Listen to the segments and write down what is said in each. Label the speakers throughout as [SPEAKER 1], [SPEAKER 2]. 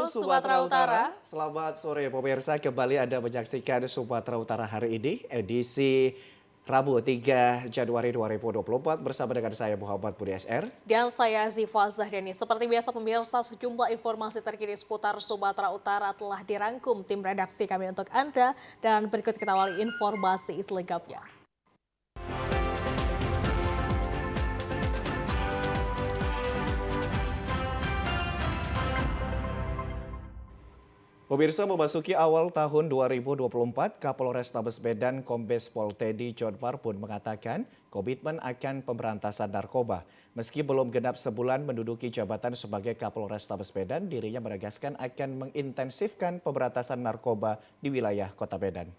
[SPEAKER 1] Sumatera Utara.
[SPEAKER 2] Selamat sore pemirsa, kembali Anda menyaksikan Sumatera Utara hari ini, edisi Rabu 3 Januari 2024 bersama dengan saya Muhammad Budi SR.
[SPEAKER 1] Dan saya Ziva Zahdani. Seperti biasa pemirsa, sejumlah informasi terkini seputar Sumatera Utara telah dirangkum tim redaksi kami untuk Anda. Dan berikut kita awali informasi selengkapnya.
[SPEAKER 2] Pemirsa, memasuki awal tahun 2024, Kapolres Tabes Medan Kombes Pol Teddy Jodmar pun mengatakan komitmen akan pemberantasan narkoba. Meski belum genap sebulan menduduki jabatan sebagai Kapolres Tabes Medan, dirinya menegaskan akan mengintensifkan pemberantasan narkoba di wilayah Kota Medan.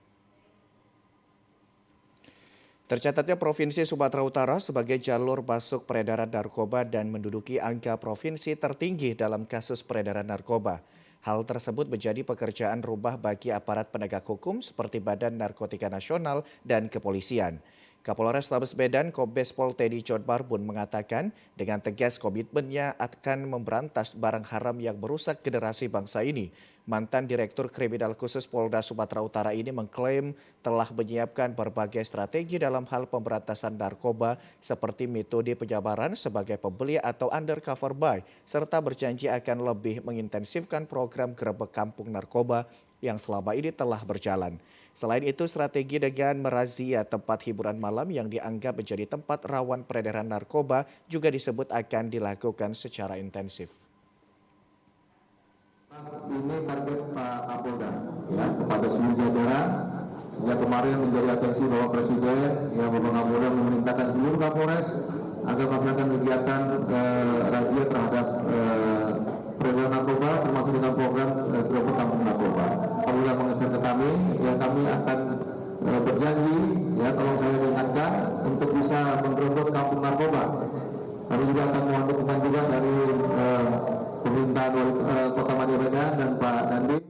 [SPEAKER 2] Tercatatnya Provinsi Sumatera Utara sebagai jalur masuk peredaran narkoba dan menduduki angka provinsi tertinggi dalam kasus peredaran narkoba. Hal tersebut menjadi pekerjaan rumah bagi aparat penegak hukum seperti Badan Narkotika Nasional dan Kepolisian. Kapolres Tabes Medan Kombes Pol Teddy Jodmar pun mengatakan dengan tegas komitmennya akan memberantas barang haram yang merusak generasi bangsa ini. Mantan Direktur Kriminal Khusus Polda Sumatera Utara ini mengklaim telah menyiapkan berbagai strategi dalam hal pemberantasan narkoba seperti metode penyabaran sebagai pembeli atau undercover buy, serta berjanji akan lebih mengintensifkan program gerebek kampung narkoba yang selama ini telah berjalan. Selain itu, strategi dengan merazia tempat hiburan malam yang dianggap menjadi tempat rawan peredaran narkoba juga disebut akan dilakukan secara intensif.
[SPEAKER 3] Ini target Pak Kapolda ya kepada seluruh jajaran. Sejak kemarin menjadi atensi Bapak Presiden yang Bapak Kapolda memerintahkan seluruh Kapolres agar melaksanakan kegiatan razia terhadap peredaran narkoba termasuk dengan program gerebek kampung narkoba. Kapolda mengesan ke kami, ya kami akan berjanji ya tolong saya diingatkan untuk bisa menggerebek kampung narkoba. Kami juga akan mohon dukungan juga dari pemerintahan Kota Medan dan Pak Dandim.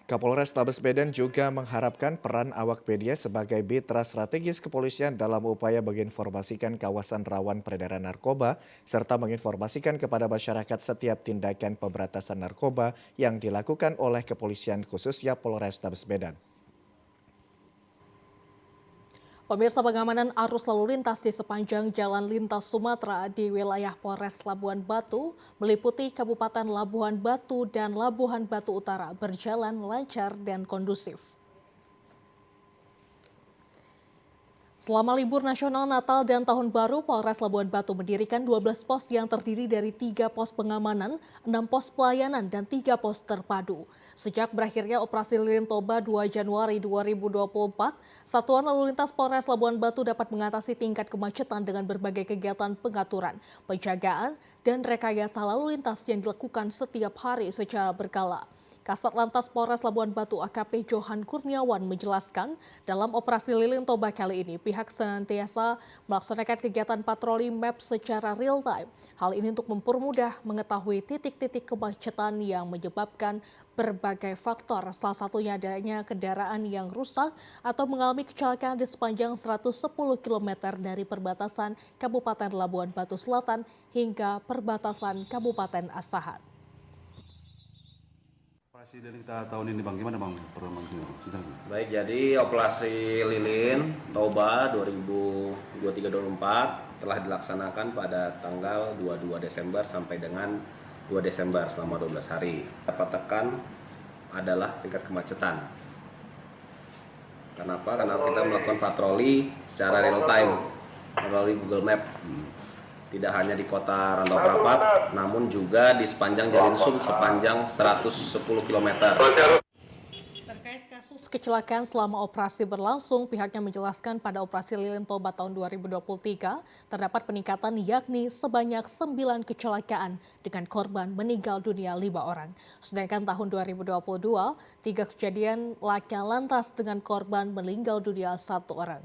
[SPEAKER 2] Kapolres Tabes Medan juga mengharapkan peran awak media sebagai mitra strategis kepolisian dalam upaya menginformasikan kawasan rawan peredaran narkoba serta menginformasikan kepada masyarakat setiap tindakan pemberantasan narkoba yang dilakukan oleh kepolisian khususnya Polres Tabes Medan.
[SPEAKER 1] Pemirsa, pengamanan arus lalu lintas di sepanjang Jalan Lintas Sumatera di wilayah Polres Labuhan Batu meliputi Kabupaten Labuhan Batu dan Labuhan Batu Utara berjalan lancar dan kondusif. Selama libur nasional Natal dan Tahun Baru, Polres Labuhan Batu mendirikan 12 pos yang terdiri dari 3 pos pengamanan, 6 pos pelayanan, dan 3 pos terpadu. Sejak berakhirnya operasi Lilin Toba 2 Januari 2024, Satuan Lalu Lintas Polres Labuhan Batu dapat mengatasi tingkat kemacetan dengan berbagai kegiatan pengaturan, penjagaan, dan rekayasa lalu lintas yang dilakukan setiap hari secara berkala. Kasat Lantas Polres Labuhan Batu AKP Johan Kurniawan menjelaskan dalam operasi Lilin Toba kali ini pihak senantiasa melaksanakan kegiatan patroli map secara real time. Hal ini untuk mempermudah mengetahui titik-titik kemacetan yang menyebabkan berbagai faktor, salah satunya adanya kendaraan yang rusak atau mengalami kecelakaan di sepanjang 110 km dari perbatasan Kabupaten Labuhan Batu Selatan hingga perbatasan Kabupaten Asahan.
[SPEAKER 4] Operasi Lilin kita tahun ini Bang, gimana Bang?
[SPEAKER 5] Baik, jadi operasi Lilin Toba 2023-2024 telah dilaksanakan pada tanggal 22 Desember sampai dengan 2 Desember selama 12 hari. Dapat tekan adalah tingkat kemacetan. Kenapa? Karena kita melakukan patroli secara real time melalui Google Map. Tidak hanya di kota Rantau Prapat, namun juga di sepanjang Jalin Sum sepanjang 110 km.
[SPEAKER 1] Terkait kasus kecelakaan selama operasi berlangsung, pihaknya menjelaskan pada operasi Lilin Toba tahun 2023 terdapat peningkatan yakni sebanyak 9 kecelakaan dengan korban meninggal dunia 5 orang. Sedangkan tahun 2022, 3 kejadian laka lantas dengan korban meninggal dunia 1 orang.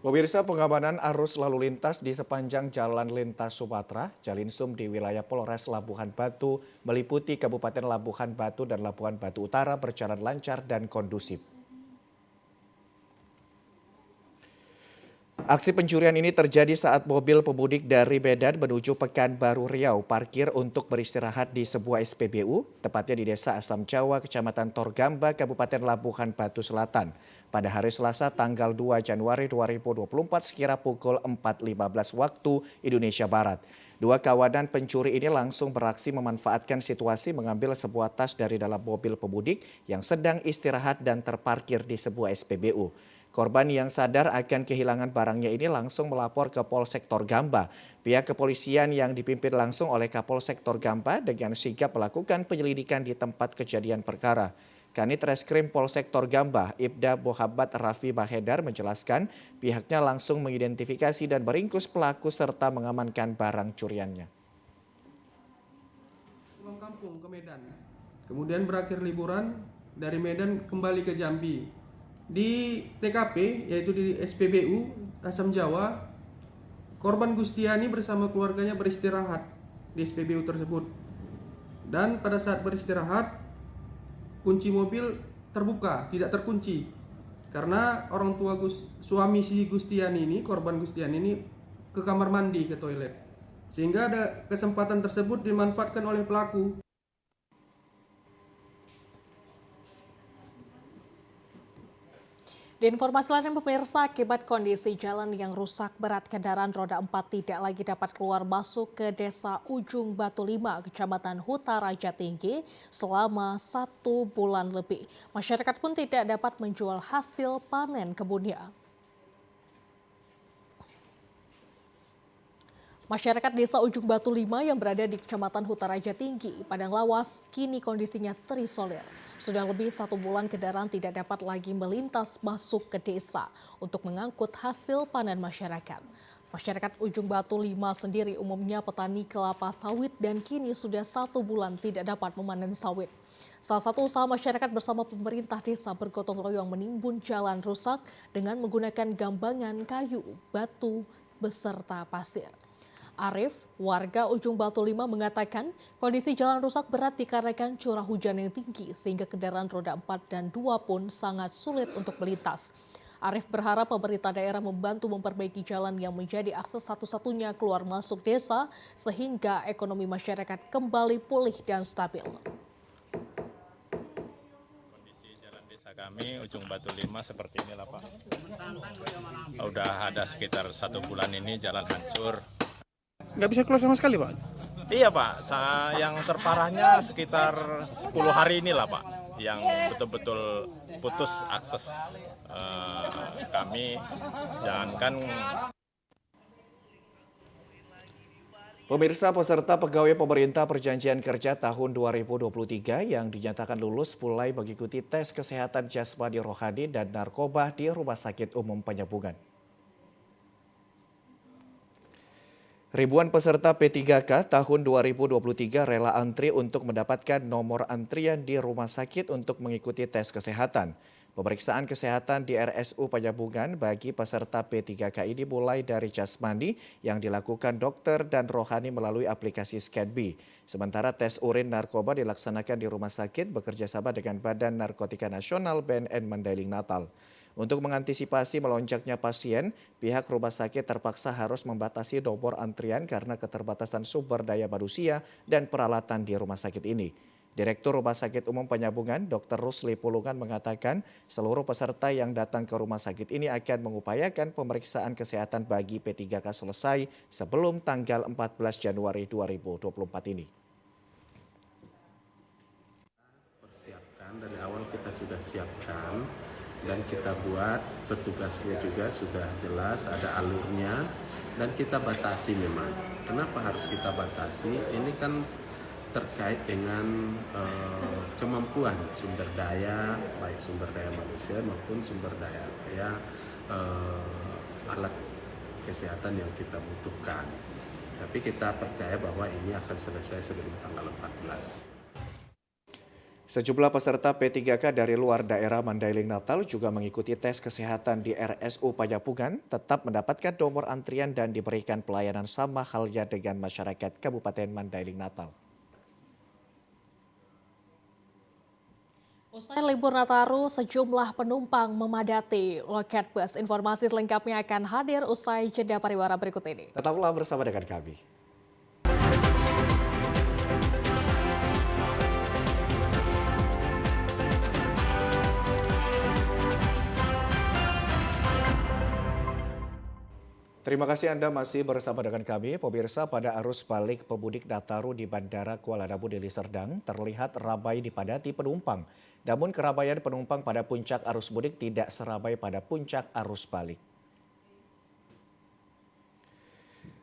[SPEAKER 2] Pemirsa, pengamanan arus lalu lintas di sepanjang Jalan Lintas Sumatera, Jalinsum di wilayah Polres Labuhan Batu meliputi Kabupaten Labuhan Batu dan Labuhan Batu Utara berjalan lancar dan kondusif. Aksi pencurian ini terjadi saat mobil pemudik dari Medan menuju Pekanbaru Riau parkir untuk beristirahat di sebuah SPBU, tepatnya di Desa Asam Jawa, Kecamatan Torgamba, Kabupaten Labuhan Batu Selatan. Pada hari Selasa tanggal 2 Januari 2024 sekira pukul 4.15 waktu Indonesia Barat. Dua kawanan pencuri ini langsung beraksi memanfaatkan situasi mengambil sebuah tas dari dalam mobil pemudik yang sedang istirahat dan terparkir di sebuah SPBU. Korban yang sadar akan kehilangan barangnya ini langsung melapor ke Polsek Torgamba. Pihak kepolisian yang dipimpin langsung oleh Kapolsek Torgamba dengan sigap melakukan penyelidikan di tempat kejadian perkara. Kanit Reskrim Polsek Torgamba, Ibda Muhammad Rafi Bahedar menjelaskan pihaknya langsung mengidentifikasi dan meringkus pelaku serta mengamankan barang curiannya.
[SPEAKER 6] Pulang kampung ke Medan, kemudian berakhir liburan dari Medan kembali ke Jambi. Di TKP yaitu di SPBU Asam Jawa, korban Gustiani bersama keluarganya beristirahat di SPBU tersebut. Dan pada saat beristirahat, kunci mobil terbuka, tidak terkunci. Karena orang tua suami si Gustiani ini, korban Gustiani ini ke kamar mandi, ke toilet. Sehingga ada kesempatan tersebut dimanfaatkan oleh pelaku.
[SPEAKER 1] Di informasi lain pemirsa, akibat kondisi jalan yang rusak berat, kendaraan roda 4 tidak lagi dapat keluar masuk ke Desa Ujung Batu 5, Kecamatan Huta Raja Tinggi selama 1 bulan lebih. Masyarakat pun tidak dapat menjual hasil panen kebunnya. Masyarakat Desa Ujung Batu 5 yang berada di Kecamatan Huta Raja Tinggi, Padang Lawas, kini kondisinya terisolir. Sudah lebih 1 bulan kendaraan tidak dapat lagi melintas masuk ke desa untuk mengangkut hasil panen masyarakat. Masyarakat Ujung Batu 5 sendiri umumnya petani kelapa sawit dan kini sudah 1 bulan tidak dapat memanen sawit. Salah satu usaha masyarakat bersama pemerintah desa bergotong royong menimbun jalan rusak dengan menggunakan gambangan kayu, batu, beserta pasir. Arif, warga Ujung Batu 5 mengatakan kondisi jalan rusak berat dikarenakan curah hujan yang tinggi sehingga kendaraan roda 4 dan 2 pun sangat sulit untuk melintas. Arif berharap pemerintah daerah membantu memperbaiki jalan yang menjadi akses satu-satunya keluar masuk desa sehingga ekonomi masyarakat kembali pulih dan stabil.
[SPEAKER 7] Kondisi jalan desa kami Ujung Batu 5 seperti inilah Pak. Udah ada sekitar 1 bulan ini jalan hancur.
[SPEAKER 8] Nggak bisa keluar sama sekali, Pak?
[SPEAKER 7] Iya Pak, yang terparahnya sekitar 10 hari inilah Pak, yang betul-betul putus akses kami, jangankan.
[SPEAKER 2] Pemirsa, peserta pegawai pemerintah perjanjian kerja tahun 2023 yang dinyatakan lulus mulai mengikuti tes kesehatan jasmani rohani dan narkoba di Rumah Sakit Umum Penyambungan. Ribuan peserta P3K tahun 2023 rela antri untuk mendapatkan nomor antrian di rumah sakit untuk mengikuti tes kesehatan. Pemeriksaan kesehatan di RSU Penyambungan bagi peserta P3K ini mulai dari jasmani yang dilakukan dokter dan rohani melalui aplikasi ScanBee. Sementara tes urin narkoba dilaksanakan di rumah sakit bekerjasama dengan Badan Narkotika Nasional BNN Mandailing Natal. Untuk mengantisipasi melonjaknya pasien, pihak rumah sakit terpaksa harus membatasi nomor antrian karena keterbatasan sumber daya manusia dan peralatan di rumah sakit ini. Direktur Rumah Sakit Umum Penyambungan, Dr. Rusli Pulungan mengatakan seluruh peserta yang datang ke rumah sakit ini akan mengupayakan pemeriksaan kesehatan bagi P3K selesai sebelum tanggal 14 Januari 2024 ini.
[SPEAKER 9] Persiapkan dari awal kita sudah siapkan dan kita buat petugasnya juga sudah jelas, ada alurnya dan kita batasi memang. Kenapa harus kita batasi? Ini kan terkait dengan kemampuan sumber daya, baik sumber daya manusia maupun sumber daya alat kesehatan yang kita butuhkan. Tapi kita percaya bahwa ini akan selesai sebelum tanggal 14.
[SPEAKER 2] Sejumlah peserta P3K dari luar daerah Mandailing Natal juga mengikuti tes kesehatan di RSU Penyambungan, tetap mendapatkan nomor antrian dan diberikan pelayanan sama halnya dengan masyarakat Kabupaten Mandailing Natal.
[SPEAKER 1] Usai libur Nataru, sejumlah penumpang memadati loket bus. Informasi selengkapnya akan hadir usai jeda pariwara berikut ini.
[SPEAKER 2] Tetaplah bersama dengan kami. Terima kasih Anda masih bersama dengan kami. Pemirsa, pada arus balik pemudik Nataru di Bandara Kuala Namu Deli Serdang terlihat ramai dipadati penumpang. Namun keramaian penumpang pada puncak arus mudik tidak seramai pada puncak arus balik.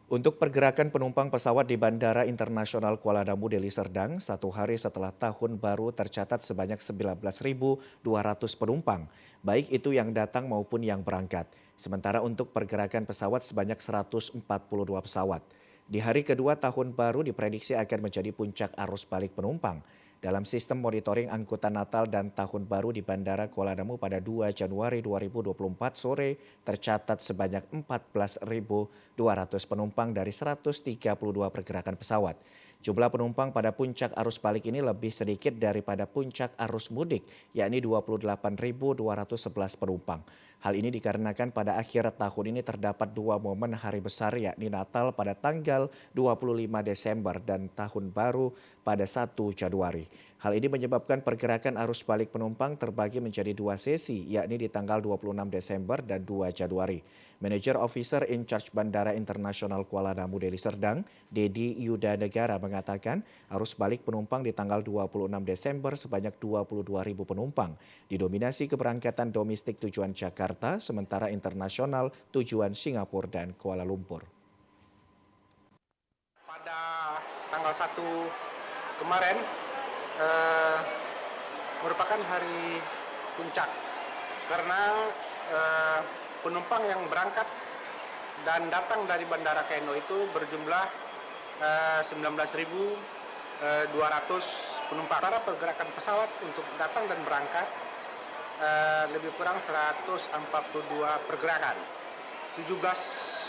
[SPEAKER 2] Untuk pergerakan penumpang pesawat di Bandara Internasional Kuala Namu Deli Serdang, satu hari setelah tahun baru tercatat sebanyak 19.200 penumpang, baik itu yang datang maupun yang berangkat. Sementara untuk pergerakan pesawat sebanyak 142 pesawat. Di hari kedua tahun baru diprediksi akan menjadi puncak arus balik penumpang. Dalam sistem monitoring angkutan Natal dan Tahun Baru di Bandara Kuala Namu pada 2 Januari 2024 sore tercatat sebanyak 14.200 penumpang dari 132 pergerakan pesawat. Jumlah penumpang pada puncak arus balik ini lebih sedikit daripada puncak arus mudik, yakni 28.211 penumpang. Hal ini dikarenakan pada akhir tahun ini terdapat dua momen hari besar, yakni Natal pada tanggal 25 Desember dan Tahun Baru pada 1 Januari. Hal ini menyebabkan pergerakan arus balik penumpang terbagi menjadi dua sesi, yakni di tanggal 26 Desember dan 2 Januari. Manager Officer in Charge Bandara Internasional Kuala Namu Deli Serdang, Dedi Yuda Negara mengatakan arus balik penumpang di tanggal 26 Desember sebanyak 22.000 penumpang, didominasi keberangkatan domestik tujuan Jakarta, sementara internasional tujuan Singapura dan Kuala Lumpur.
[SPEAKER 8] Pada tanggal 1 kemarin merupakan hari puncak karena penumpang yang berangkat dan datang dari Bandara Keno itu berjumlah 19.200 penumpang. Para pergerakan pesawat untuk datang dan berangkat lebih kurang 142 pergerakan. 17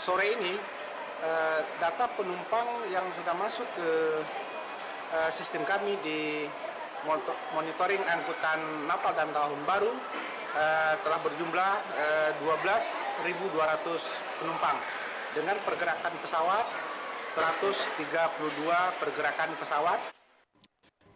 [SPEAKER 8] sore ini data penumpang yang sudah masuk ke sistem kami di monitoring angkutan Natal dan Tahun Baru telah berjumlah 12.200 penumpang dengan pergerakan pesawat 132 pergerakan pesawat.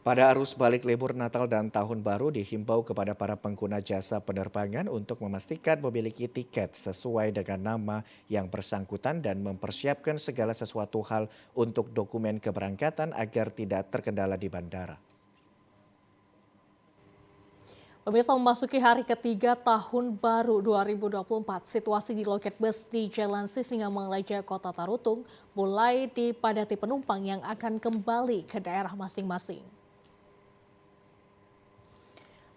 [SPEAKER 2] Pada arus balik libur Natal dan Tahun Baru dihimbau kepada para pengguna jasa penerbangan untuk memastikan memiliki tiket sesuai dengan nama yang bersangkutan dan mempersiapkan segala sesuatu hal untuk dokumen keberangkatan agar tidak terkendala di bandara.
[SPEAKER 1] Pemirsa, memasuki hari ketiga Tahun Baru 2024, situasi di loket bus di Jalan Sisingamangaraja, Kota Tarutung mulai dipadati penumpang yang akan kembali ke daerah masing-masing.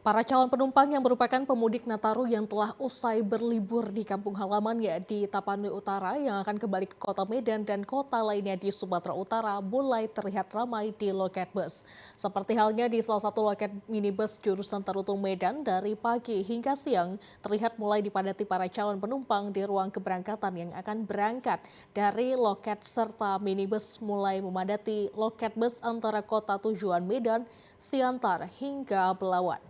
[SPEAKER 1] Para calon penumpang yang merupakan pemudik Nataru yang telah usai berlibur di kampung halamannya di Tapanuli Utara yang akan kembali ke kota Medan dan kota lainnya di Sumatera Utara mulai terlihat ramai di loket bus. Seperti halnya di salah satu loket minibus jurusan Tarutung Medan, dari pagi hingga siang terlihat mulai dipadati para calon penumpang di ruang keberangkatan yang akan berangkat dari loket, serta minibus mulai memadati loket bus antara kota tujuan Medan, Siantar hingga Belawan.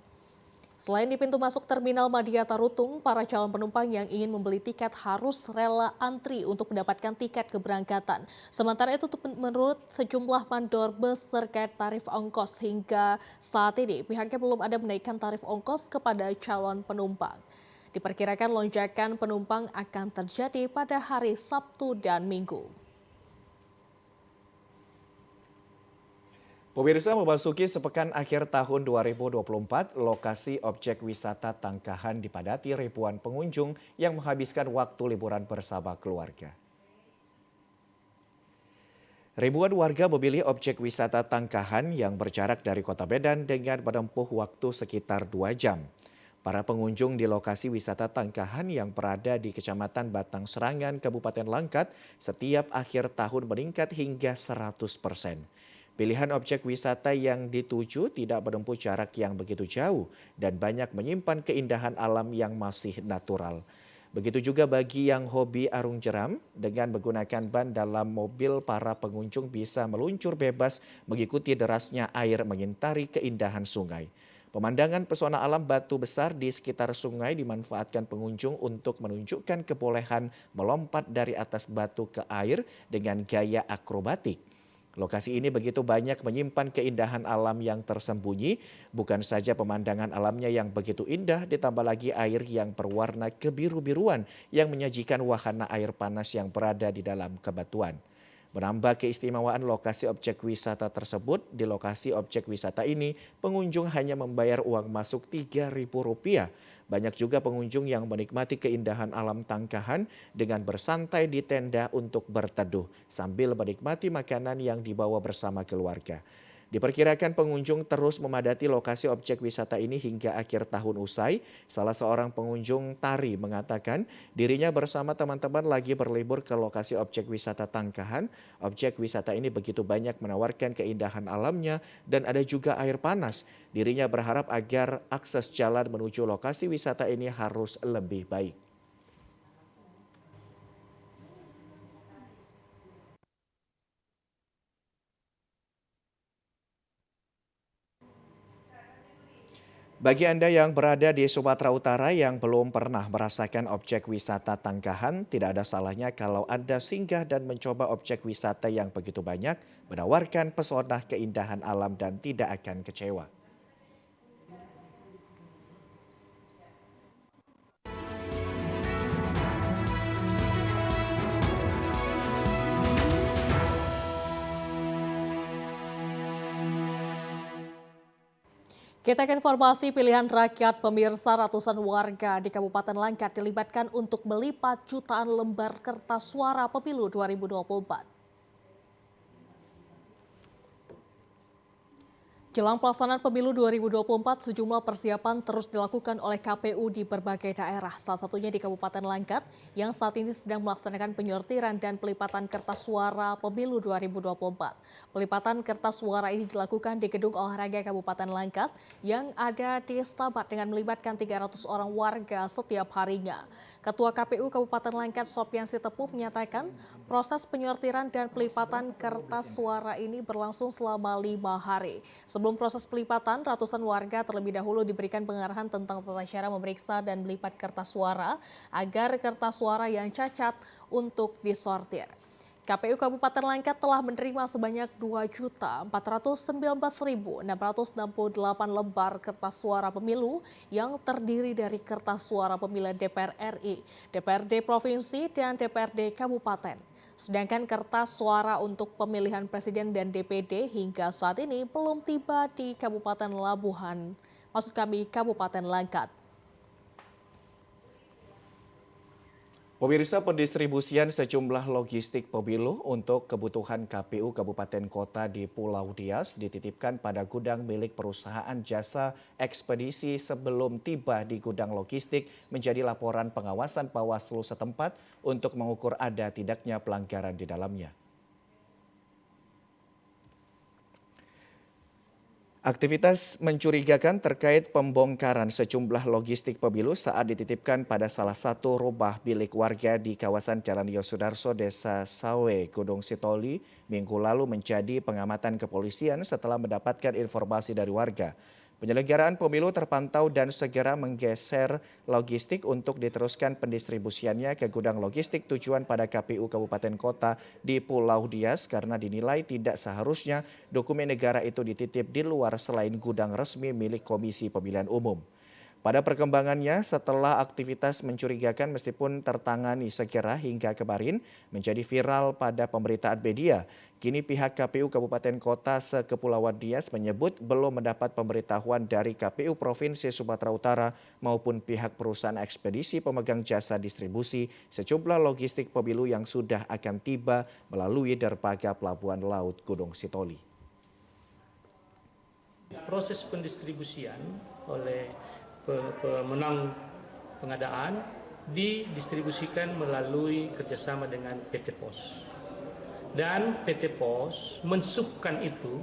[SPEAKER 1] Selain di pintu masuk Terminal Madia Tarutung, para calon penumpang yang ingin membeli tiket harus rela antri untuk mendapatkan tiket keberangkatan. Sementara itu, menurut sejumlah mandor bus terkait tarif ongkos, hingga saat ini pihaknya belum ada menaikkan tarif ongkos kepada calon penumpang. Diperkirakan lonjakan penumpang akan terjadi pada hari Sabtu dan Minggu.
[SPEAKER 2] Pemirsa, memasuki sepekan akhir tahun 2024, lokasi objek wisata Tangkahan dipadati ribuan pengunjung yang menghabiskan waktu liburan bersama keluarga. Ribuan warga memilih objek wisata Tangkahan yang berjarak dari kota Medan dengan menempuh waktu sekitar 2 jam. Para pengunjung di lokasi wisata Tangkahan yang berada di Kecamatan Batang Serangan, Kabupaten Langkat, setiap akhir tahun meningkat hingga 100%. Pilihan objek wisata yang dituju tidak menempuh jarak yang begitu jauh dan banyak menyimpan keindahan alam yang masih natural. Begitu juga bagi yang hobi arung jeram, dengan menggunakan ban dalam mobil para pengunjung bisa meluncur bebas mengikuti derasnya air mengintari keindahan sungai. Pemandangan pesona alam batu besar di sekitar sungai dimanfaatkan pengunjung untuk menunjukkan kebolehan melompat dari atas batu ke air dengan gaya akrobatik. Lokasi ini begitu banyak menyimpan keindahan alam yang tersembunyi, bukan saja pemandangan alamnya yang begitu indah, ditambah lagi air yang berwarna kebiru-biruan yang menyajikan wahana air panas yang berada di dalam kebatuan. Menambah keistimewaan lokasi objek wisata tersebut, di lokasi objek wisata ini pengunjung hanya membayar uang masuk Rp3.000. Banyak juga pengunjung yang menikmati keindahan alam Tangkahan dengan bersantai di tenda untuk berteduh sambil menikmati makanan yang dibawa bersama keluarga. Diperkirakan pengunjung terus memadati lokasi objek wisata ini hingga akhir tahun usai. Salah seorang pengunjung tari mengatakan dirinya bersama teman-teman lagi berlibur ke lokasi objek wisata Tangkahan. Objek wisata ini begitu banyak menawarkan keindahan alamnya dan ada juga air panas. Dirinya berharap agar akses jalan menuju lokasi wisata ini harus lebih baik. Bagi Anda yang berada di Sumatera Utara yang belum pernah merasakan objek wisata Tangkahan, tidak ada salahnya kalau Anda singgah dan mencoba objek wisata yang begitu banyak, menawarkan pesona keindahan alam dan tidak akan kecewa.
[SPEAKER 1] Kita ke informasi pilihan rakyat. Pemirsa, ratusan warga di Kabupaten Langkat dilibatkan untuk melipat jutaan lembar kertas suara pemilu 2024. Jelang pelaksanaan pemilu 2024, sejumlah persiapan terus dilakukan oleh KPU di berbagai daerah, salah satunya di Kabupaten Langkat yang saat ini sedang melaksanakan penyortiran dan pelipatan kertas suara pemilu 2024. Pelipatan kertas suara ini dilakukan di Gedung Olahraga Kabupaten Langkat yang ada di Stabat dengan melibatkan 300 orang warga setiap harinya. Ketua KPU Kabupaten Langkat Sopyan Sitepu menyatakan proses penyortiran dan pelipatan kertas suara ini berlangsung selama 5 hari. Sebelum proses pelipatan, ratusan warga terlebih dahulu diberikan pengarahan tentang tata cara memeriksa dan melipat kertas suara agar kertas suara yang cacat untuk disortir. KPU Kabupaten Langkat telah menerima sebanyak 2.419.668 lembar kertas suara pemilu yang terdiri dari kertas suara pemilihan DPR RI, DPRD Provinsi, dan DPRD Kabupaten. Sedangkan kertas suara untuk pemilihan Presiden dan DPD hingga saat ini belum tiba di Kabupaten Kabupaten Langkat.
[SPEAKER 2] Pemirsa, pendistribusian sejumlah logistik pemilu untuk kebutuhan KPU Kabupaten Kota di Pulau Dias dititipkan pada gudang milik perusahaan jasa ekspedisi sebelum tiba di gudang logistik menjadi laporan pengawasan Bawaslu setempat untuk mengukur ada tidaknya pelanggaran di dalamnya. Aktivitas mencurigakan terkait pembongkaran sejumlah logistik pemilu saat dititipkan pada salah satu rumah milik warga di kawasan Jalan Yosudarso, Desa Sawe, Gunung Sitoli, Minggu lalu menjadi pengamatan kepolisian setelah mendapatkan informasi dari warga. Penyelenggaraan pemilu terpantau dan segera menggeser logistik untuk diteruskan pendistribusiannya ke gudang logistik tujuan pada KPU Kabupaten Kota di Pulau Dias karena dinilai tidak seharusnya dokumen negara itu dititip di luar selain gudang resmi milik Komisi Pemilihan Umum. Pada perkembangannya, setelah aktivitas mencurigakan meskipun tertangani segera hingga kemarin menjadi viral pada pemberitaan media, kini pihak KPU Kabupaten Kota se-Kepulauan Dias menyebut belum mendapat pemberitahuan dari KPU Provinsi Sumatera Utara maupun pihak perusahaan ekspedisi pemegang jasa distribusi sejumlah logistik pemilu yang sudah akan tiba melalui dermaga Pelabuhan Laut Gunung Sitoli.
[SPEAKER 10] Proses pendistribusian oleh pemenang pengadaan didistribusikan melalui kerjasama dengan PT Pos. Dan PT Pos mensubkan itu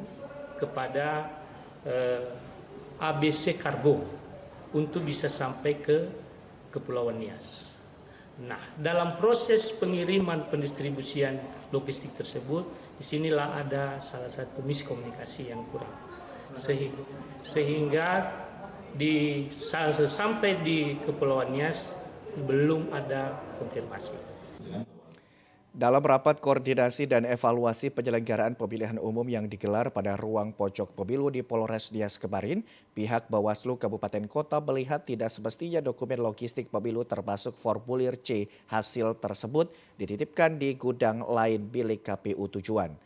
[SPEAKER 10] kepada ABC Kargo untuk bisa sampai ke Kepulauan Nias. Nah, dalam proses pengiriman pendistribusian logistik tersebut, disinilah ada salah satu miskomunikasi yang kurang. Sehingga sampai di Kepulauan Nias belum ada konfirmasi.
[SPEAKER 2] Dalam rapat koordinasi dan evaluasi penyelenggaraan pemilihan umum yang digelar pada ruang pojok pemilu di Polres Nias kemarin, pihak Bawaslu Kabupaten Kota melihat tidak semestinya dokumen logistik pemilu termasuk formulir C hasil tersebut dititipkan di gudang lain milik KPU tujuan.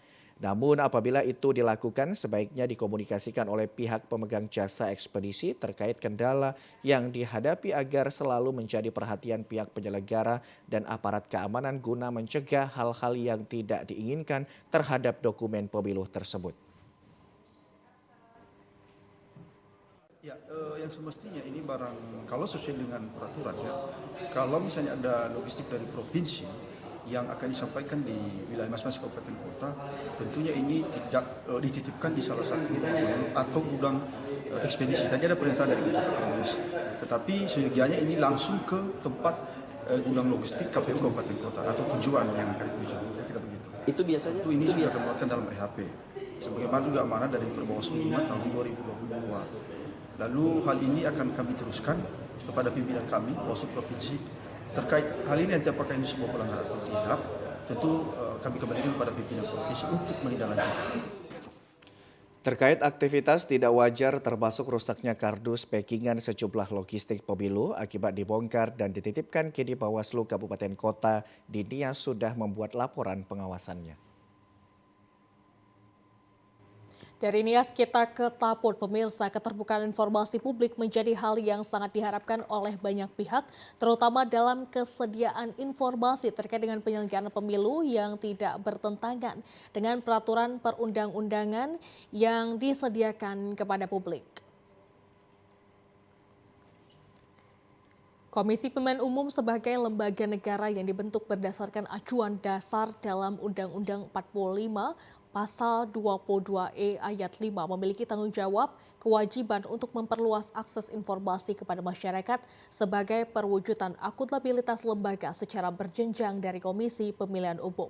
[SPEAKER 2] Namun apabila itu dilakukan, sebaiknya dikomunikasikan oleh pihak pemegang jasa ekspedisi terkait kendala yang dihadapi agar selalu menjadi perhatian pihak penyelenggara dan aparat keamanan guna mencegah hal-hal yang tidak diinginkan terhadap dokumen pemilu tersebut.
[SPEAKER 11] Ya, yang semestinya ini barang kalau sesuai dengan peraturan ya, kalau misalnya ada logistik dari provinsi yang akan disampaikan di wilayah masing-masing kabupaten kota, tentunya ini tidak dititipkan di salah satu atau gudang ekspedisi. Tadi ada perintah dari Ketua Polres, tetapi seyogianya ini langsung ke tempat gudang logistik KPU kabupaten kota atau tujuan yang akan dituju. Ya, tidak begitu.
[SPEAKER 12] Itu biasanya?
[SPEAKER 11] Itu ini sudah termuatkan dalam RHP. Sebagaimana juga amanah dari Perbawaslu 5 tahun 2022. Lalu hal ini akan kami teruskan kepada pimpinan kami, Bawaslu Provinsi, terkait hal ini nanti apakah ini sebuah pelanggaran atau tidak, tentu kami kembalikan kepada pimpinan provinsi untuk menindaklanjuti.
[SPEAKER 2] Terkait aktivitas tidak wajar termasuk rusaknya kardus packingan sejumlah logistik pemilu akibat dibongkar dan dititipkan, kini Bawaslu Kabupaten Kota di Nias sudah membuat laporan pengawasannya.
[SPEAKER 1] Dari Nias kita ke Taput, pemirsa. Keterbukaan informasi publik menjadi hal yang sangat diharapkan oleh banyak pihak, terutama dalam kesediaan informasi terkait dengan penyelenggaraan pemilu yang tidak bertentangan dengan peraturan perundang-undangan yang disediakan kepada publik. Komisi Pemilihan Umum sebagai lembaga negara yang dibentuk berdasarkan acuan dasar dalam Undang-Undang 45 Pasal 22E ayat 5 memiliki tanggung jawab kewajiban untuk memperluas akses informasi kepada masyarakat sebagai perwujudan akuntabilitas lembaga secara berjenjang dari Komisi Pemilihan Umum.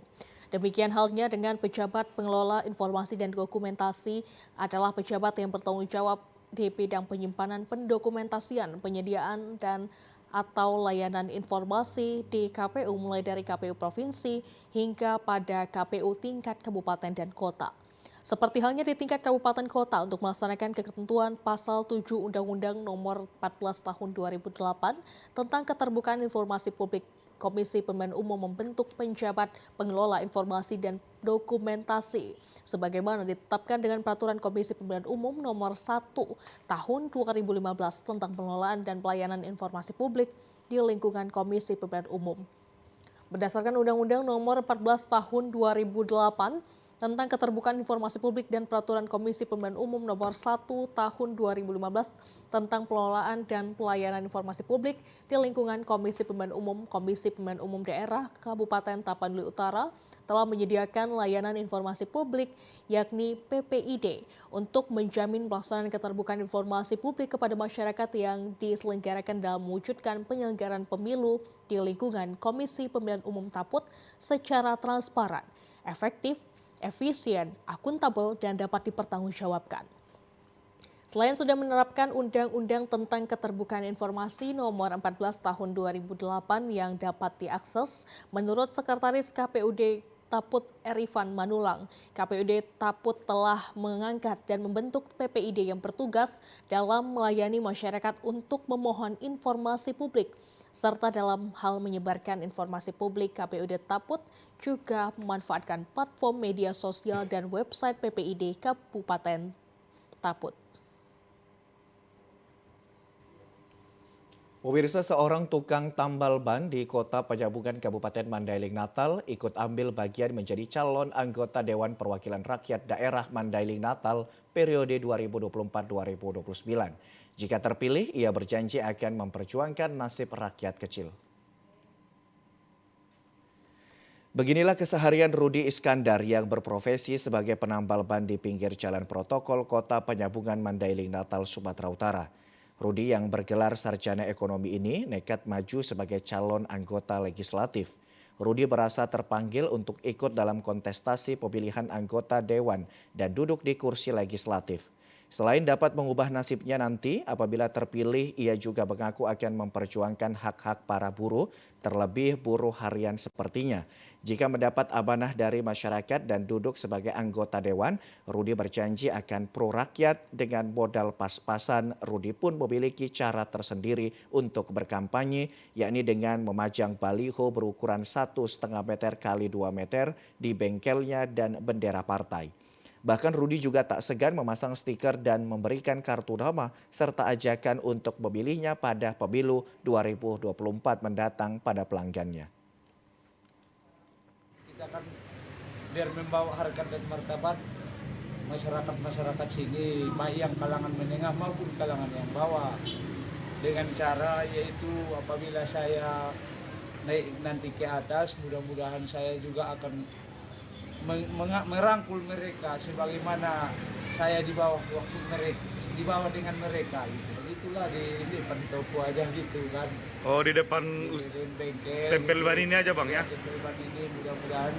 [SPEAKER 1] Demikian halnya dengan pejabat pengelola informasi dan dokumentasi adalah pejabat yang bertanggung jawab di bidang penyimpanan, pendokumentasian, penyediaan, dan atau layanan informasi di KPU mulai dari KPU Provinsi hingga pada KPU tingkat kabupaten dan kota. Seperti halnya di tingkat kabupaten kota untuk melaksanakan ketentuan Pasal 7 Undang-Undang Nomor 14 Tahun 2008 tentang keterbukaan informasi publik, Komisi Pemilihan Umum membentuk penjabat pengelola informasi dan dokumentasi sebagaimana ditetapkan dengan Peraturan Komisi Pemilihan Umum Nomor 1 Tahun 2015 tentang pengelolaan dan pelayanan informasi publik di lingkungan Komisi Pemilihan Umum. Berdasarkan Undang-Undang Nomor 14 Tahun 2008 tentang keterbukaan informasi publik dan Peraturan Komisi Pemilihan Umum Nomor 1 Tahun 2015 tentang pengelolaan dan pelayanan informasi publik di lingkungan Komisi Pemilihan Umum, Komisi Pemilihan Umum Daerah Kabupaten Tapanuli Utara telah menyediakan layanan informasi publik yakni PPID untuk menjamin pelaksanaan keterbukaan informasi publik kepada masyarakat yang diselenggarakan dalam mewujudkan penyelenggaraan pemilu di lingkungan Komisi Pemilihan Umum Taput secara transparan, efektif, efisien, akuntabel, dan dapat dipertanggungjawabkan. Selain sudah menerapkan Undang-Undang tentang Keterbukaan Informasi Nomor 14 Tahun 2008 yang dapat diakses, menurut Sekretaris KPUD Taput Erifan Manulang, KPUD Taput telah mengangkat dan membentuk PPID yang bertugas dalam melayani masyarakat untuk memohon informasi publik, serta dalam hal menyebarkan informasi publik. KPUD Taput juga memanfaatkan platform media sosial dan website PPID Kabupaten Taput.
[SPEAKER 2] Pemirsa, seorang tukang tambal ban di Kota Penyambungan Kabupaten Mandailing Natal ikut ambil bagian menjadi calon anggota Dewan Perwakilan Rakyat Daerah Mandailing Natal periode 2024-2029. Jika terpilih, ia berjanji akan memperjuangkan nasib rakyat kecil. Beginilah keseharian Rudi Iskandar yang berprofesi sebagai penambal ban di pinggir jalan protokol Kota Penyambungan Mandailing Natal, Sumatera Utara. Rudi yang bergelar sarjana ekonomi ini nekat maju sebagai calon anggota legislatif. Rudi merasa terpanggil untuk ikut dalam kontestasi pemilihan anggota dewan dan duduk di kursi legislatif. Selain dapat mengubah nasibnya nanti, apabila terpilih, ia juga mengaku akan memperjuangkan hak-hak para buruh, terlebih buruh harian sepertinya. Jika mendapat amanah dari masyarakat dan duduk sebagai anggota dewan, Rudi berjanji akan pro rakyat dengan modal pas-pasan. Rudi pun memiliki cara tersendiri untuk berkampanye, yakni dengan memajang baliho berukuran 1,5 meter x 2 meter di bengkelnya dan bendera partai. Bahkan Rudi juga tak segan memasang stiker dan memberikan kartu nama serta ajakan untuk memilihnya pada pemilu 2024 mendatang pada pelanggannya.
[SPEAKER 12] Kita kan biar membawa harkat dan martabat masyarakat sini, baik yang kalangan menengah maupun kalangan yang bawah. Dengan cara yaitu apabila saya naik nanti ke atas, mudah-mudahan saya juga akan merangkul mereka sebagaimana saya di bawah waktu mereka, di bawah dengan mereka gitu. Itulah di depan toko aja gitu kan.
[SPEAKER 13] Oh, di depan
[SPEAKER 12] bengkel.
[SPEAKER 13] Tempel ban ini aja Bang ya?
[SPEAKER 12] Tempel ban ini mudah-mudahan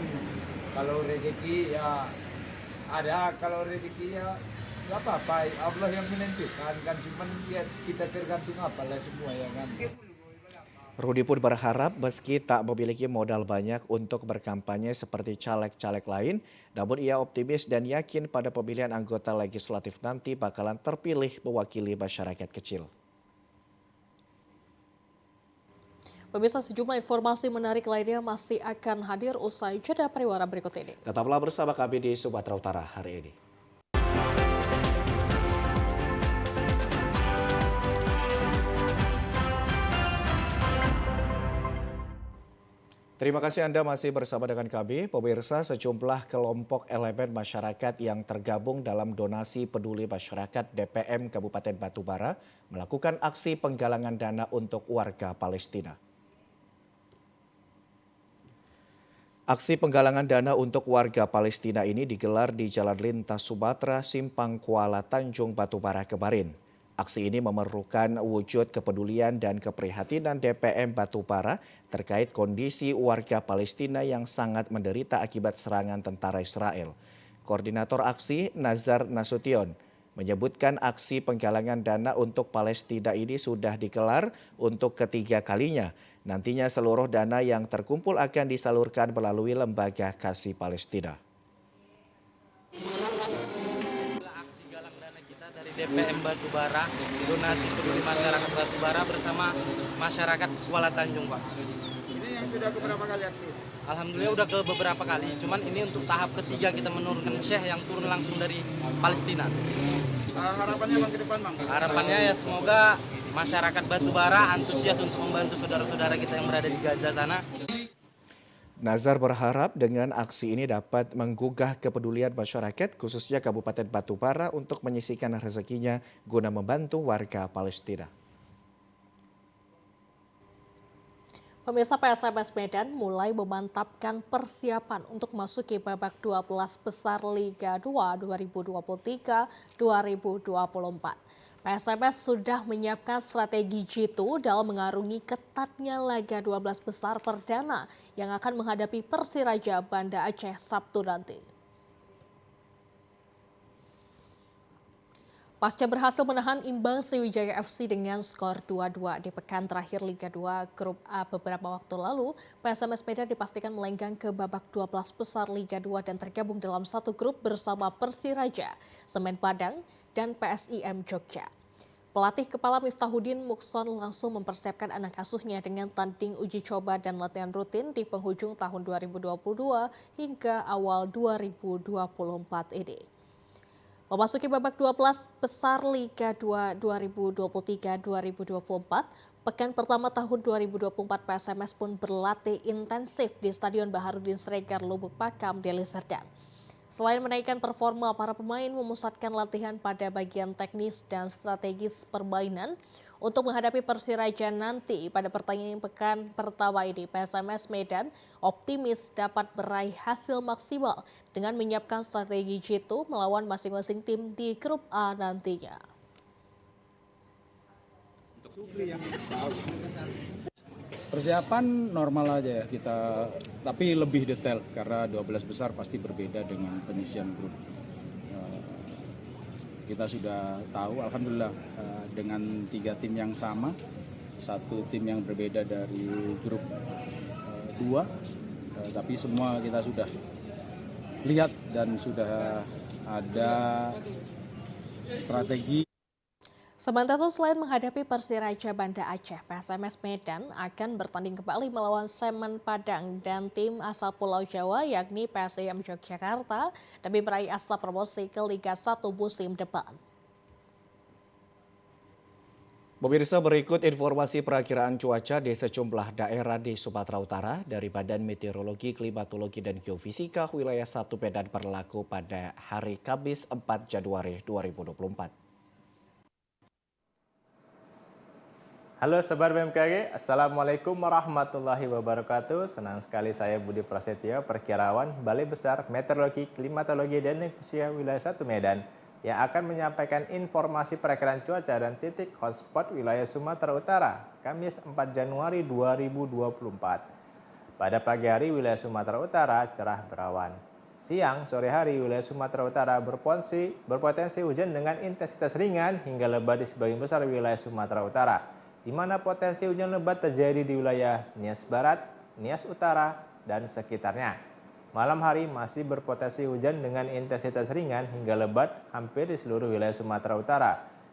[SPEAKER 12] kalau rezeki ya ada, kalau rezeki ya nggak apa-apa, Allah yang menentukan kan, cuman ya kita tergantung apalah semua ya kan.
[SPEAKER 2] Rudi pun berharap meski tak memiliki modal banyak untuk berkampanye seperti caleg-caleg lain, namun ia optimis dan yakin pada pemilihan anggota legislatif nanti bakalan terpilih mewakili masyarakat kecil.
[SPEAKER 1] Pemirsa, sejumlah informasi menarik lainnya masih akan hadir usai jeda pariwara berikut ini.
[SPEAKER 2] Tetaplah bersama kami di Sumatera Utara hari ini. Terima kasih Anda masih bersama dengan kami. Pemirsa, sejumlah kelompok elemen masyarakat yang tergabung dalam donasi peduli masyarakat DPM Kabupaten Batubara melakukan aksi penggalangan dana untuk warga Palestina. Aksi penggalangan dana untuk warga Palestina ini digelar di Jalan Lintas Sumatera, Simpang Kuala Tanjung, Batubara kemarin. Aksi ini memerlukan wujud kepedulian dan keprihatinan DPM Batubara terkait kondisi warga Palestina yang sangat menderita akibat serangan tentara Israel. Koordinator aksi Nazar Nasution menyebutkan aksi penggalangan dana untuk Palestina ini sudah digelar untuk ketiga kalinya. Nantinya seluruh dana yang terkumpul akan disalurkan melalui Lembaga Kasih Palestina.
[SPEAKER 14] DPM Batubara, donasi peduli masyarakat Batubara bersama masyarakat Kuala Tanjung, Pak.
[SPEAKER 15] Ini yang sudah keberapa kali aksi?
[SPEAKER 14] Alhamdulillah udah ke beberapa kali, cuman ini untuk tahap ketiga kita menurunkan Syekh yang turun langsung dari Palestina.
[SPEAKER 15] Harapannya Bang ke depan, Bang?
[SPEAKER 14] Harapannya ya semoga masyarakat Batubara antusias untuk membantu saudara-saudara kita yang berada di Gaza sana.
[SPEAKER 2] Nazar berharap dengan aksi ini dapat menggugah kepedulian masyarakat khususnya Kabupaten Batubara untuk menyisihkan rezekinya guna membantu warga Palestina.
[SPEAKER 1] Pemirsa, PSMS Medan mulai memantapkan persiapan untuk masuki babak 12 besar Liga 2 2023-2024. PSMS sudah menyiapkan strategi jitu dalam mengarungi ketatnya laga 12 besar perdana yang akan menghadapi Persiraja Banda Aceh Sabtu nanti. Pasca berhasil menahan imbang Sriwijaya FC dengan skor 2-2 di pekan terakhir Liga 2 Grup A beberapa waktu lalu, PSMS Medan dipastikan melenggang ke babak 12 besar Liga 2 dan tergabung dalam satu grup bersama Persiraja, Semen Padang, dan PSIM Jogja. Pelatih kepala Miftahuddin Mukson langsung mempersiapkan anak asuhnya dengan tanding uji coba dan latihan rutin di penghujung tahun 2022 hingga awal 2024 ini. Memasuki babak 12 besar Liga 2 2023-2024, pekan pertama tahun 2024 PSMS pun berlatih intensif di Stadion Baharudin Sregar Lubuk Pakam, Deli Serdang. Selain menaikkan performa, para pemain memusatkan latihan pada bagian teknis dan strategis permainan untuk menghadapi Persiraja nanti pada pertandingan pekan pertama ini. PSMS Medan optimis dapat meraih hasil maksimal dengan menyiapkan strategi jitu melawan masing-masing tim di grup A nantinya.
[SPEAKER 16] Persiapan normal aja ya kita, tapi lebih detail karena 12 besar pasti berbeda dengan penyisian grup. kita sudah tahu, alhamdulillah dengan 3 tim yang sama, 1 tim yang berbeda dari grup 2, tapi semua kita sudah lihat dan sudah ada strategi.
[SPEAKER 1] Sementara itu, selain menghadapi Persiraja Banda Aceh, PSMS Medan akan bertanding kembali melawan Semen Padang dan tim asal Pulau Jawa yakni PSIM Yogyakarta demi meraih asa promosi ke Liga 1 musim depan.
[SPEAKER 2] Pemirsa, berikut informasi perakiraan cuaca di sejumlah daerah di Sumatera Utara dari Badan Meteorologi, Klimatologi, dan Geofisika wilayah 1 Medan berlaku pada hari Kamis 4 Januari 2024.
[SPEAKER 17] Halo Sobat BMKG, Assalamualaikum warahmatullahi wabarakatuh. Senang sekali saya Budi Prasetyo, Perkirawan Balai Besar Meteorologi, Klimatologi, dan Geofisika wilayah 1 Medan yang akan menyampaikan informasi perakiraan cuaca dan titik hotspot wilayah Sumatera Utara, Kamis 4 Januari 2024. Pada pagi hari wilayah Sumatera Utara cerah berawan. Siang, sore hari wilayah Sumatera Utara berpotensi hujan dengan intensitas ringan hingga lebat di sebagian besar wilayah Sumatera Utara, di mana potensi hujan lebat terjadi di wilayah Nias Barat, Nias Utara, dan sekitarnya. Malam hari masih berpotensi hujan dengan intensitas ringan hingga lebat hampir di seluruh wilayah Sumatera Utara,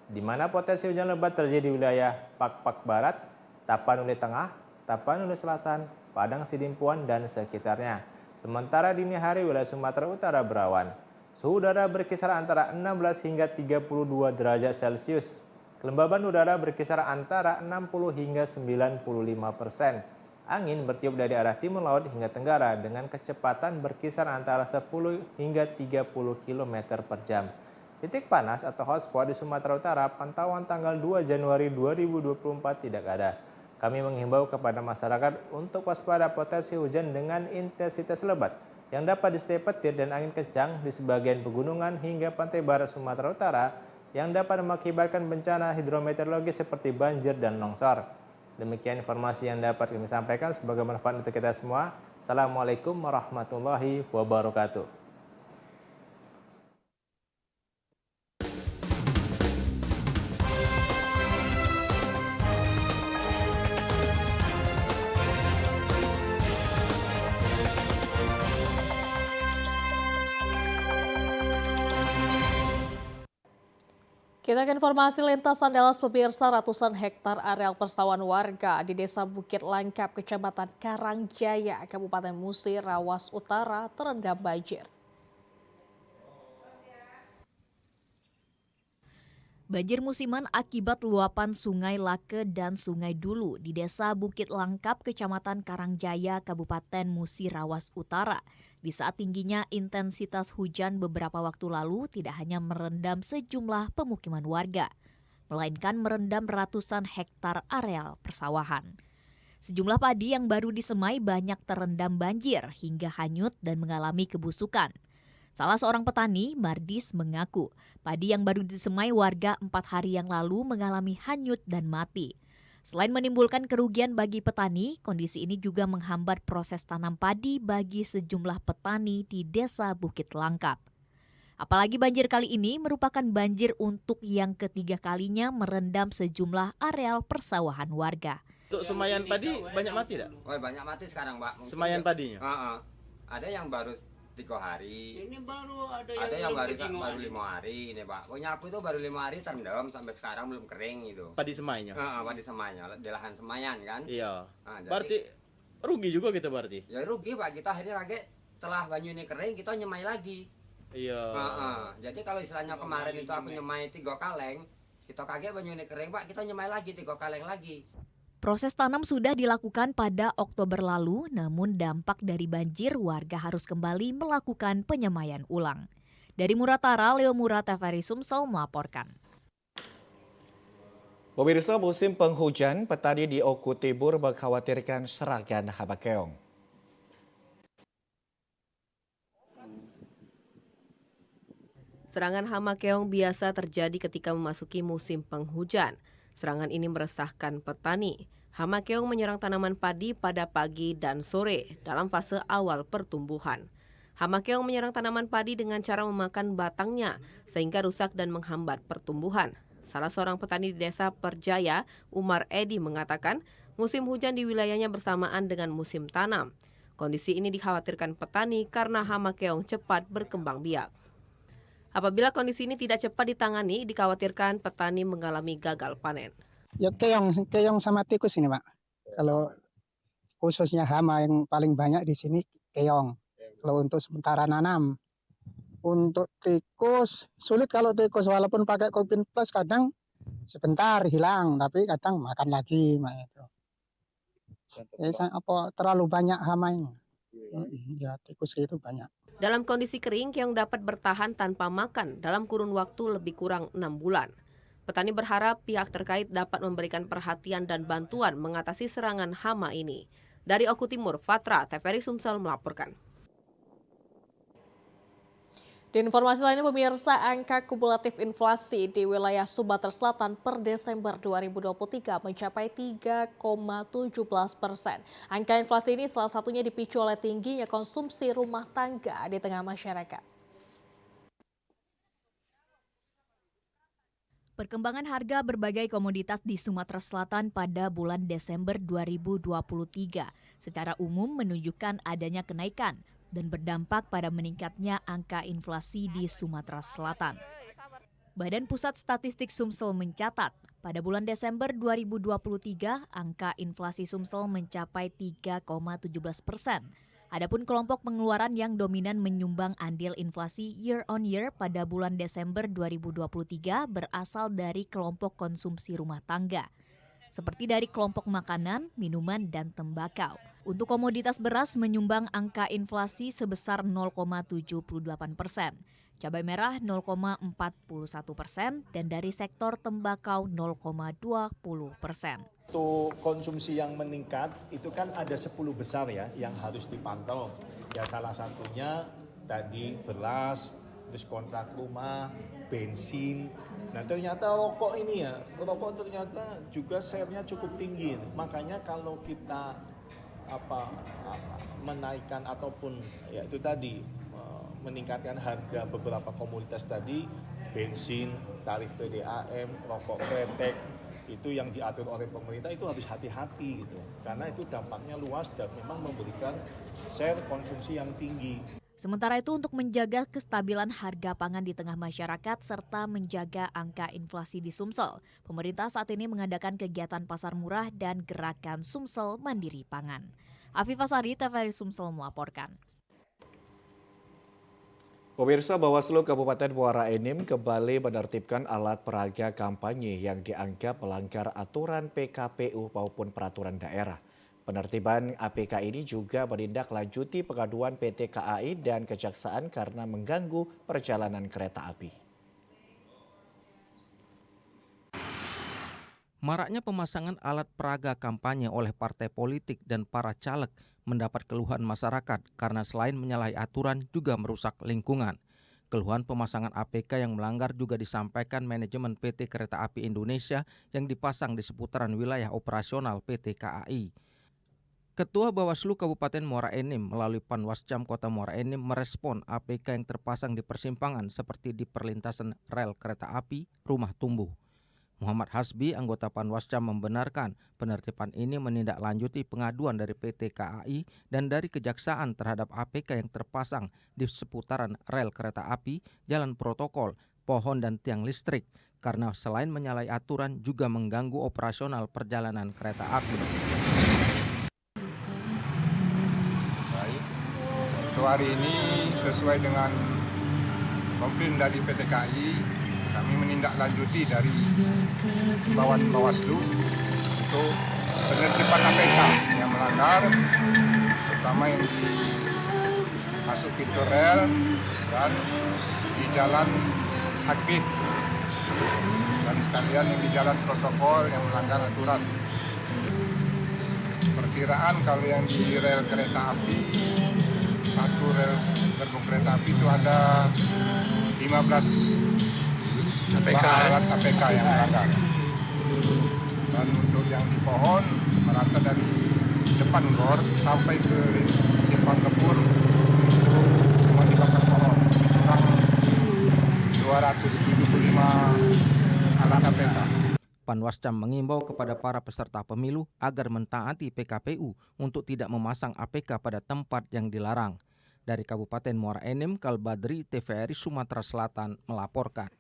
[SPEAKER 17] di mana potensi hujan lebat terjadi di wilayah Pak Barat, Tapanuli Tengah, Tapanuli Selatan, Padang Sidimpuan, dan sekitarnya. Sementara dini hari wilayah Sumatera Utara berawan. Suhu udara berkisar antara 16 hingga 32 derajat Celcius. Kelembaban udara berkisar antara 60 hingga 95%. Angin bertiup dari arah timur laut hingga tenggara dengan kecepatan berkisar antara 10 hingga 30 km per jam. Titik panas atau hotspot di Sumatera Utara pantauan tanggal 2 Januari 2024 tidak ada. Kami menghimbau kepada masyarakat untuk waspada potensi hujan dengan intensitas lebat yang dapat disertai petir dan angin kencang di sebagian pegunungan hingga pantai barat Sumatera Utara yang dapat mengakibatkan bencana hidrometeorologi seperti banjir dan longsor. Demikian informasi yang dapat kami sampaikan, semoga bermanfaat untuk kita semua. Assalamualaikum warahmatullahi wabarakatuh.
[SPEAKER 1] Kita ke informasi lintasan Dallas, pemirsa. Ratusan hektar areal persawahan warga di Desa Bukit Langkap, Kecamatan Karangjaya, Kabupaten Musi Rawas Utara terendam banjir.
[SPEAKER 18] Banjir musiman akibat luapan Sungai Lake dan Sungai Dulu di Desa Bukit Langkap, Kecamatan Karangjaya, Kabupaten Musi Rawas Utara. Di saat tingginya intensitas hujan beberapa waktu lalu tidak hanya merendam sejumlah pemukiman warga, melainkan merendam ratusan hektar areal persawahan. Sejumlah padi yang baru disemai banyak terendam banjir hingga hanyut dan mengalami kebusukan. Salah seorang petani, Mardis, mengaku padi yang baru disemai warga 4 hari yang lalu mengalami hanyut dan mati. Selain menimbulkan kerugian bagi petani, kondisi ini juga menghambat proses tanam padi bagi sejumlah petani di Desa Bukit Langkap. Apalagi banjir kali ini merupakan banjir untuk yang ketiga kalinya merendam sejumlah areal persawahan warga.
[SPEAKER 19] Untuk semayan padi banyak mati tidak?
[SPEAKER 20] Oh, banyak mati sekarang, Pak. Mungkin
[SPEAKER 19] semayan padinya?
[SPEAKER 20] Ada yang baru 3 hari.
[SPEAKER 10] Ini baru ada
[SPEAKER 20] yang baru 5 hari ini, Pak. Pokoknya aku itu baru 5 hari terendam sampai sekarang belum kering gitu.
[SPEAKER 19] Padi semainya?
[SPEAKER 20] Padi semainya di lahan semayan kan.
[SPEAKER 19] Iya. Berarti rugi juga kita berarti?
[SPEAKER 20] Ya rugi, Pak. Kita akhirnya lagi setelah banyu ini kering kita nyemai lagi.
[SPEAKER 19] Iya.
[SPEAKER 20] Jadi kalau istilahnya kemarin itu aku nyemai 3 kaleng, kita kaget banyu ini kering, Pak, kita nyemai lagi 3 kaleng lagi.
[SPEAKER 18] Proses tanam sudah dilakukan pada Oktober lalu, namun dampak dari banjir warga harus kembali melakukan penyemaian ulang. Dari Muratara, Leo Murat, TVRI Sumsel melaporkan.
[SPEAKER 2] Pemirsa, musim penghujan, petani di Oku Timur mengkhawatirkan serangan hama keong.
[SPEAKER 21] Serangan hama keong biasa terjadi ketika memasuki musim penghujan. Serangan ini meresahkan petani. Hama keong menyerang tanaman padi pada pagi dan sore dalam fase awal pertumbuhan. Hama keong menyerang tanaman padi dengan cara memakan batangnya, sehingga rusak dan menghambat pertumbuhan. Salah seorang petani di Desa Perjaya, Umar Edi, mengatakan musim hujan di wilayahnya bersamaan dengan musim tanam. Kondisi ini dikhawatirkan petani karena hama keong cepat berkembang biak. Apabila kondisi ini tidak cepat ditangani, dikhawatirkan petani mengalami gagal panen.
[SPEAKER 3] Ya keong sama tikus ini, Pak. Kalau khususnya hama yang paling banyak di sini keong. Kalau untuk sementara nanam. Untuk tikus, sulit kalau tikus walaupun pakai Kopin Plus kadang sebentar hilang, tapi kadang makan lagi. Itu. Terlalu banyak hama ini. Ya tikus itu banyak.
[SPEAKER 21] Dalam kondisi kering, keong dapat bertahan tanpa makan dalam kurun waktu lebih kurang 6 bulan. Petani berharap pihak terkait dapat memberikan perhatian dan bantuan mengatasi serangan hama ini. Dari Oku Timur, Fatra, TVRI Sumsel melaporkan.
[SPEAKER 1] Di informasi lainnya, pemirsa, angka kumulatif inflasi di wilayah Sumatera Selatan per Desember 2023 mencapai 3,17%. Angka inflasi ini salah satunya dipicu oleh tingginya konsumsi rumah tangga di tengah masyarakat.
[SPEAKER 18] Perkembangan harga berbagai komoditas di Sumatera Selatan pada bulan Desember 2023 secara umum menunjukkan adanya kenaikan dan berdampak pada meningkatnya angka inflasi di Sumatera Selatan. Badan Pusat Statistik Sumsel mencatat, pada bulan Desember 2023, angka inflasi Sumsel mencapai 3,17%. Adapun kelompok pengeluaran yang dominan menyumbang andil inflasi year on year pada bulan Desember 2023 berasal dari kelompok konsumsi rumah tangga, seperti dari kelompok makanan, minuman, dan tembakau. Untuk komoditas beras menyumbang angka inflasi sebesar 0,78%, cabai merah 0,41%, dan dari sektor tembakau 0,20%.
[SPEAKER 22] Untuk konsumsi yang meningkat itu kan ada 10 besar ya yang harus dipantau. Ya salah satunya tadi beras, terus kontrak rumah, bensin. Nah ternyata rokok ini ya, rokok ternyata juga share-nya cukup tinggi. Makanya kalau kita menaikkan ataupun ya itu tadi meningkatkan harga beberapa komoditas tadi, bensin, tarif PDAM, rokok kretek, itu yang diatur oleh pemerintah itu harus hati-hati gitu. Karena itu dampaknya luas dan memang memberikan share konsumsi yang tinggi.
[SPEAKER 18] Sementara itu untuk menjaga kestabilan harga pangan di tengah masyarakat serta menjaga angka inflasi di Sumsel, pemerintah saat ini mengadakan kegiatan pasar murah dan gerakan Sumsel Mandiri Pangan. Afifah Sari, TVRI Sumsel melaporkan.
[SPEAKER 2] Pemirsa, Bawaslu Kabupaten Muara Enim kembali menertibkan alat peraga kampanye yang dianggap melanggar aturan PKPU maupun peraturan daerah. Penertiban APK ini juga menindaklanjuti pengaduan PT KAI dan Kejaksaan karena mengganggu perjalanan kereta api.
[SPEAKER 23] Maraknya pemasangan alat peraga kampanye oleh partai politik dan para caleg mendapat keluhan masyarakat karena selain menyalahi aturan juga merusak lingkungan. Keluhan pemasangan APK yang melanggar juga disampaikan manajemen PT Kereta Api Indonesia yang dipasang di seputaran wilayah operasional PT KAI. Ketua Bawaslu Kabupaten Muara Enim melalui Panwascam Kota Muara Enim merespon APK yang terpasang di persimpangan seperti di perlintasan rel kereta api Rumah Tumbuh. Muhammad Hasbi, anggota Panwascam, membenarkan penertiban ini menindaklanjuti pengaduan dari PT KAI dan dari Kejaksaan terhadap APK yang terpasang di seputaran rel kereta api, jalan protokol, pohon dan tiang listrik karena selain menyalahi aturan juga mengganggu operasional perjalanan kereta api.
[SPEAKER 24] Baik, untuk hari ini sesuai dengan komplain dari PT KAI, kami menindaklanjuti dari Bawan Bawaslu untuk penertiban APK yang melanggar, terutama yang di masuk pintu rel dan di jalan aktif, dan sekalian yang di jalan protokol yang melanggar aturan. Perkiraan kalau yang di rel kereta api, satu rel gerbong kereta api itu ada 15 alat APK yang melanggar. Dan untuk yang di pohon merata dari depan GOR sampai ke Simpang Kepur
[SPEAKER 23] Panwascam mengimbau kepada para peserta pemilu agar mentaati PKPU untuk tidak memasang APK pada tempat yang dilarang. Dari Kabupaten Muara Enim, Kalbadri, TVRI Sumatera Selatan melaporkan.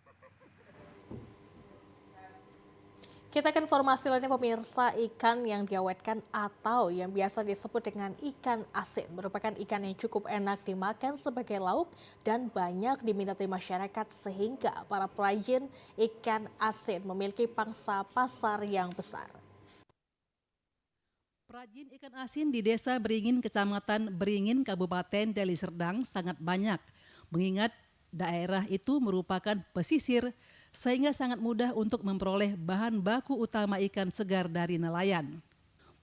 [SPEAKER 1] Kita ke informasi lainnya pemirsa, ikan yang diawetkan atau yang biasa disebut dengan ikan asin merupakan ikan yang cukup enak dimakan sebagai lauk dan banyak diminati masyarakat sehingga para perajin ikan asin memiliki pangsa pasar yang besar.
[SPEAKER 4] Perajin ikan asin di Desa Beringin, Kecamatan Beringin, Kabupaten Deli Serdang sangat banyak, mengingat daerah itu merupakan pesisir sehingga sangat mudah untuk memperoleh bahan baku utama ikan segar dari nelayan.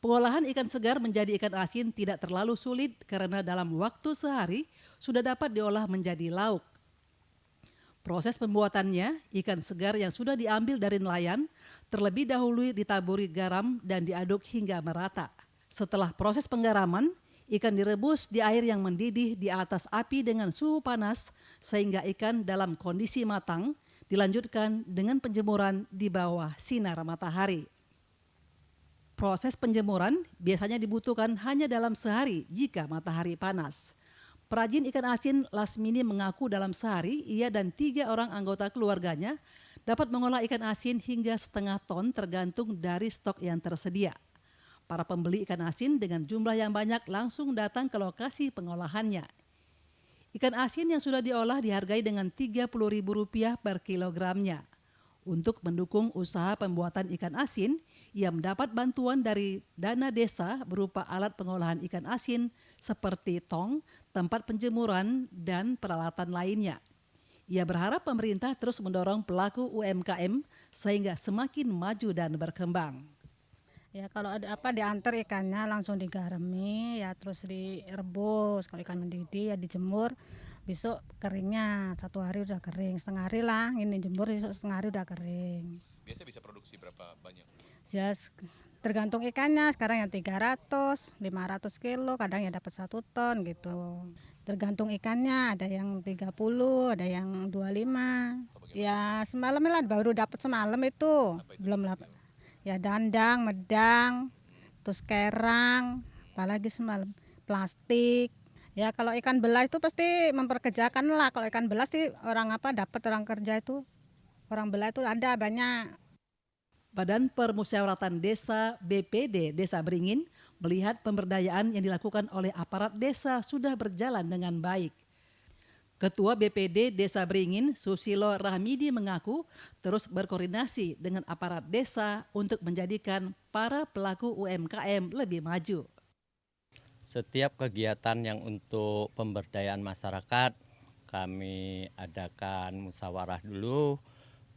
[SPEAKER 4] Pengolahan ikan segar menjadi ikan asin tidak terlalu sulit karena dalam waktu sehari sudah dapat diolah menjadi lauk. Proses pembuatannya, ikan segar yang sudah diambil dari nelayan terlebih dahulu ditaburi garam dan diaduk hingga merata. Setelah proses penggaraman, ikan direbus di air yang mendidih di atas api dengan suhu panas sehingga ikan dalam kondisi matang. Dilanjutkan dengan penjemuran di bawah sinar matahari. Proses penjemuran biasanya dibutuhkan hanya dalam sehari jika matahari panas. Perajin ikan asin Lasmini mengaku dalam sehari ia dan 3 orang anggota keluarganya dapat mengolah ikan asin hingga setengah ton tergantung dari stok yang tersedia. Para pembeli ikan asin dengan jumlah yang banyak langsung datang ke lokasi pengolahannya. Ikan asin yang sudah diolah dihargai dengan Rp30.000 per kilogramnya. Untuk mendukung usaha pembuatan ikan asin, ia mendapat bantuan dari dana desa berupa alat pengolahan ikan asin seperti tong, tempat penjemuran, dan peralatan lainnya. Ia berharap pemerintah terus mendorong pelaku UMKM sehingga semakin maju dan berkembang.
[SPEAKER 5] Ya kalau ada apa diantar ikannya langsung digarami ya terus direbus, kalau ikan mendidih ya dijemur, besok keringnya 1 hari udah kering, setengah hari lah ini jemur besok setengah hari udah kering.
[SPEAKER 6] Biasa bisa produksi berapa banyak?
[SPEAKER 5] Ya tergantung ikannya, sekarang yang 300, 500 kilo, kadang ya dapat 1 ton gitu. Tergantung ikannya, ada yang 30, ada yang 25. Ya semalam lah baru dapat semalam itu, belum lah. Ya dandang, medang, terus kerang, apalagi semalam plastik. Ya kalau ikan belah itu pasti memperkerjakan lah. Kalau ikan belah sih orang dapat orang kerja itu. Orang belah itu ada banyak.
[SPEAKER 4] Badan Permusyawaratan Desa BPD Desa Beringin melihat pemberdayaan yang dilakukan oleh aparat desa sudah berjalan dengan baik. Ketua BPD Desa Beringin, Susilo Rahmidi mengaku terus berkoordinasi dengan aparat desa untuk menjadikan para pelaku UMKM lebih maju.
[SPEAKER 7] Setiap kegiatan yang untuk pemberdayaan masyarakat, kami adakan musyawarah dulu,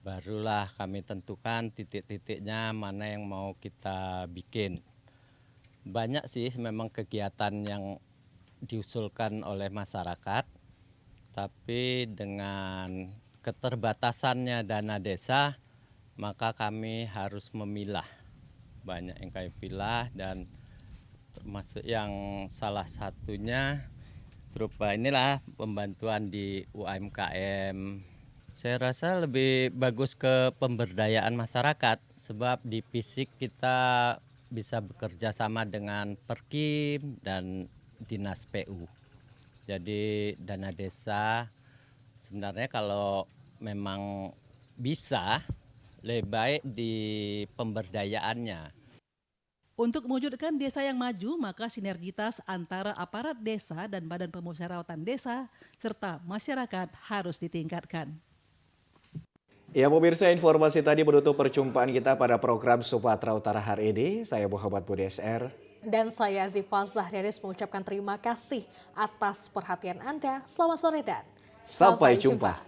[SPEAKER 7] barulah kami tentukan titik-titiknya mana yang mau kita bikin. Banyak sih memang kegiatan yang diusulkan oleh masyarakat, tapi dengan keterbatasannya dana desa, maka kami harus memilah. Banyak yang kami pilah dan termasuk yang salah satunya berupa inilah pembantuan di UMKM. Saya rasa lebih bagus ke pemberdayaan masyarakat sebab di fisik kita bisa bekerja sama dengan Perkim dan Dinas PU. Jadi dana desa sebenarnya kalau memang bisa lebih baik di pemberdayaannya.
[SPEAKER 4] Untuk mewujudkan desa yang maju, maka sinergitas antara aparat desa dan Badan Permusyawaratan Desa serta masyarakat harus ditingkatkan.
[SPEAKER 2] Ya pemirsa, informasi tadi menutup perjumpaan kita pada program Sumatera Utara hari ini. Saya Muhammad Budi SR.
[SPEAKER 1] Dan saya Ziva Zahrianis mengucapkan terima kasih atas perhatian Anda. Selamat sore dan
[SPEAKER 2] sampai jumpa.